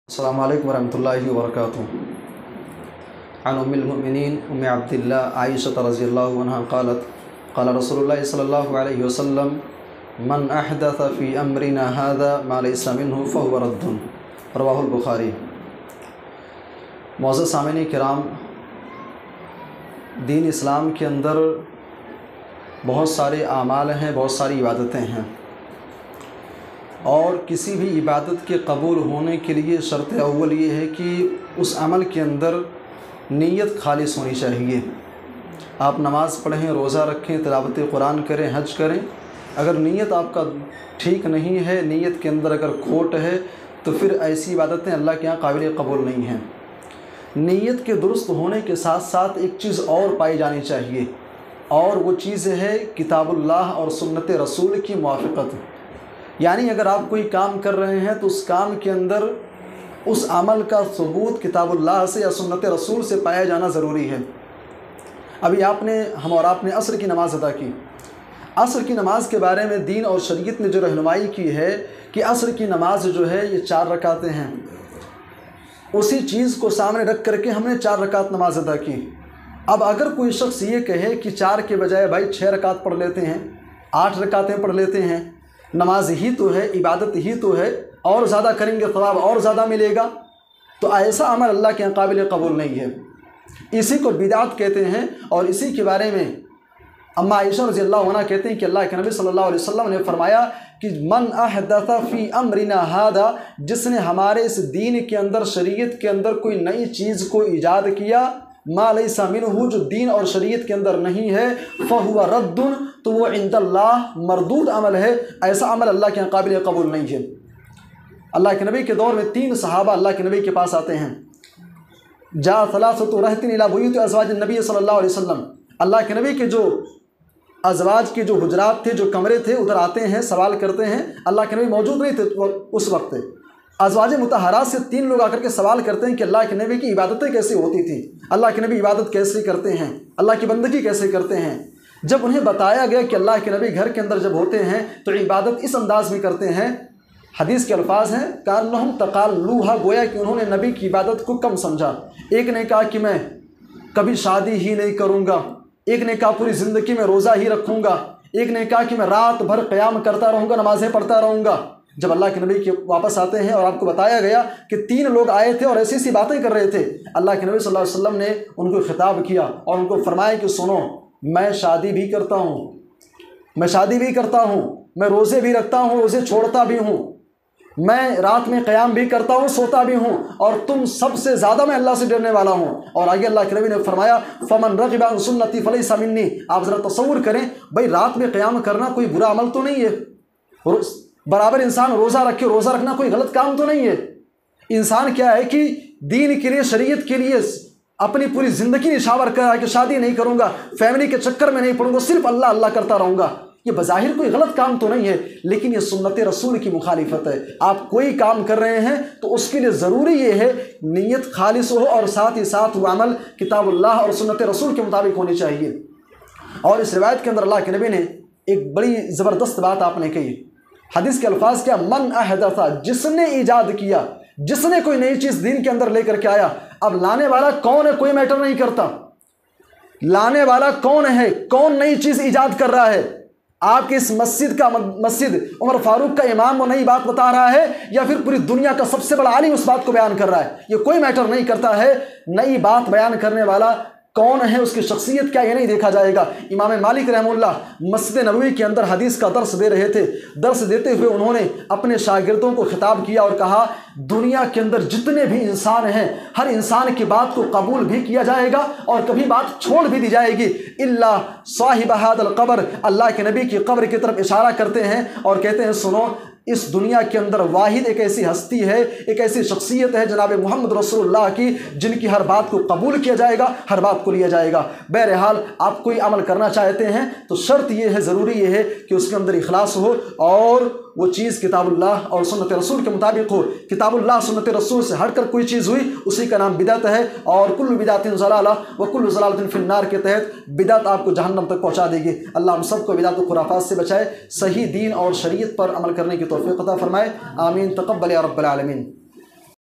السلام علیکم ورحمۃ اللہ وبرکاتہ۔ عن ام المؤمنین ام عبداللہ عائشہ رضی اللہ عنہا قالت قال رسول اللہ صلی اللہ علیہ وسلم من احدث فی امرنا هذا ما لیس منہ فهو رد، رواہ البخاری۔ معزز سامعین کرام، دین اسلام کے اندر بہت سارے اعمال ہیں، بہت ساری عبادتیں ہیں، اور کسی بھی عبادت کے قبول ہونے کے لیے شرط اول یہ ہے کہ اس عمل کے اندر نیت خالص ہونی چاہیے۔ آپ نماز پڑھیں، روزہ رکھیں، تلاوت قرآن کریں، حج کریں، اگر نیت آپ کا ٹھیک نہیں ہے، نیت کے اندر اگر کھوٹ ہے تو پھر ایسی عبادتیں اللہ کے یہاں قابل قبول نہیں ہیں۔ نیت کے درست ہونے کے ساتھ ساتھ ایک چیز اور پائی جانی چاہیے، اور وہ چیز ہے کتاب اللہ اور سنت رسول کی موافقت۔ یعنی اگر آپ کوئی کام کر رہے ہیں تو اس کام کے اندر اس عمل کا ثبوت کتاب اللہ سے یا سنت رسول سے پایا جانا ضروری ہے۔ ابھی ہم اور آپ نے عصر کی نماز ادا کی۔ عصر کی نماز کے بارے میں دین اور شریعت نے جو رہنمائی کی ہے کہ عصر کی نماز جو ہے یہ 4 رکعتیں ہیں، اسی چیز کو سامنے رکھ کر کے ہم نے 4 رکعت نماز ادا کی۔ اب اگر کوئی شخص یہ کہے کہ 4 کے بجائے بھائی 6 رکعت پڑھ لیتے ہیں، 8 رکعتیں پڑھ لیتے ہیں، نماز ہی تو ہے، عبادت ہی تو ہے، اور زیادہ کریں گے ثواب اور زیادہ ملے گا، تو ایسا عمل اللہ کے یہاں قابل قبول نہیں ہے۔ اسی کو بدعت کہتے ہیں، اور اسی کے بارے میں اما عائشہ رضی اللہ عنہ کہتے ہیں کہ اللہ کے نبی صلی اللہ علیہ وسلم نے فرمایا کہ من احدث فی امرنا ھذا، جس نے ہمارے اس دین کے اندر، شریعت کے اندر کوئی نئی چیز کو ایجاد کیا، ما لیس منہ، جو دین اور شریعت کے اندر نہیں ہے، فہو رد، تو وہ عند اللہ مردود عمل ہے، ایسا عمل اللہ کے یہاں قابل قبول نہیں ہے۔ اللہ کے نبی کے دور میں 3 صحابہ اللہ کے نبی کے پاس آتے ہیں۔ جاء ثلاثۃ رہط الی بیوت ازواج النبی صلی اللہ علیہ وسلم، اللہ کے نبی کے جو ازواج کے جو حجرات تھے، جو کمرے تھے، ادھر آتے ہیں، سوال کرتے ہیں۔ اللہ کے نبی موجود نہیں تھے اس وقت۔ ازواج مطہرات سے 3 لوگ آ کر کے سوال کرتے ہیں کہ اللہ کے نبی کی عبادتیں کیسی ہوتی تھیں، اللہ کے نبی عبادت کیسے کرتے ہیں، اللہ کی بندگی کیسے کرتے ہیں۔ جب انہیں بتایا گیا کہ اللہ کے نبی گھر کے اندر جب ہوتے ہیں تو عبادت اس انداز میں کرتے ہیں، حدیث کے الفاظ ہیں کانہم تقالوہا، گویا کہ انہوں نے نبی کی عبادت کو کم سمجھا۔ ایک نے کہا کہ میں کبھی شادی ہی نہیں کروں گا، ایک نے کہا پوری زندگی میں روزہ ہی رکھوں گا، ایک نے کہا کہ میں رات بھر قیام کرتا رہوں گا، نمازیں پڑھتا رہوں گا۔ جب اللہ کے نبی کے واپس آتے ہیں اور آپ کو بتایا گیا کہ 3 لوگ آئے تھے اور ایسی باتیں کر رہے تھے، اللہ کے نبی صلی اللہ علیہ وسلم نے ان کو خطاب کیا اور ان کو فرمایا کہ سنو، میں شادی بھی کرتا ہوں، میں روزے بھی رکھتا ہوں، روزے چھوڑتا بھی ہوں، میں رات میں قیام بھی کرتا ہوں، سوتا بھی ہوں، اور تم سب سے زیادہ میں اللہ سے ڈرنے والا ہوں۔ اور آگے اللہ کے نبی نے فرمایا فمن رغب عن سنتی فلیس منی۔ آپ ذرا تصور کریں، بھائی رات میں قیام کرنا کوئی برا عمل تو نہیں ہے، برابر انسان روزہ رکھے، روزہ رکھنا کوئی غلط کام تو نہیں ہے۔ انسان کیا ہے کہ دین کے لیے، شریعت کے لیے اپنی پوری زندگی نشاور کر رہا ہے کہ شادی نہیں کروں گا، فیملی کے چکر میں نہیں پڑوں گا، صرف اللہ اللہ کرتا رہوں گا۔ یہ بظاہر کوئی غلط کام تو نہیں ہے، لیکن یہ سنت رسول کی مخالفت ہے۔ آپ کوئی کام کر رہے ہیں تو اس کے لیے ضروری یہ ہے نیت خالص ہو، اور ساتھ ہی ساتھ وہ عمل کتاب اللہ اور سنت رسول کے مطابق ہونی چاہیے۔ اور اس روایت کے اندر اللہ کے نبی نے ایک بڑی زبردست بات آپ نے کہی۔ حدیث کے الفاظ کیا؟ من احدث، جس نے ایجاد کیا، جس نے کوئی نئی چیز دین کے اندر لے کر کے آیا۔ اب لانے والا کون ہے کوئی میٹر نہیں کرتا، لانے والا کون ہے، کون نئی چیز ایجاد کر رہا ہے۔ آپ کی اس مسجد عمر فاروق کا امام وہ نئی بات بتا رہا ہے، یا پھر پوری دنیا کا سب سے بڑا عالم اس بات کو بیان کر رہا ہے، یہ کوئی میٹر نہیں کرتا ہے۔ نئی بات بیان کرنے والا کون ہے، اس کی شخصیت کیا، یہ نہیں دیکھا جائے گا۔ امام مالک رحمہ اللہ مسجد نبوی کے اندر حدیث کا درس دے رہے تھے، درس دیتے ہوئے انہوں نے اپنے شاگردوں کو خطاب کیا اور کہا دنیا کے اندر جتنے بھی انسان ہیں، ہر انسان کی بات کو قبول بھی کیا جائے گا اور کبھی بات چھوڑ بھی دی جائے گی، الا صاحب ھذا القبر۔ اللہ کے نبی کی قبر کی طرف اشارہ کرتے ہیں اور کہتے ہیں سنو، اس دنیا کے اندر واحد ایک ایسی ہستی ہے، ایک ایسی شخصیت ہے جناب محمد رسول اللہ کی، جن کی ہر بات کو قبول کیا جائے گا، ہر بات کو لیا جائے گا۔ بہرحال آپ کوئی عمل کرنا چاہتے ہیں تو شرط یہ ہے، ضروری یہ ہے کہ اس کے اندر اخلاص ہو، اور وہ چیز کتاب اللہ اور سنت رسول کے مطابق ہو۔ کتاب اللہ سنت رسول سے ہٹ کر کوئی چیز ہوئی، اسی کا نام بدعت ہے، اور کل بدعت ضلالہ وکل ضلالۃ فی النار کے تحت بدعت آپ کو جہنم تک پہنچا دے گی۔ اللہ ہم سب کو بدعت و خرافات سے بچائے، صحیح دین اور شریعت پر عمل کرنے کی توفیق عطا فرمائے، آمین، تقبل یا رب العالمین۔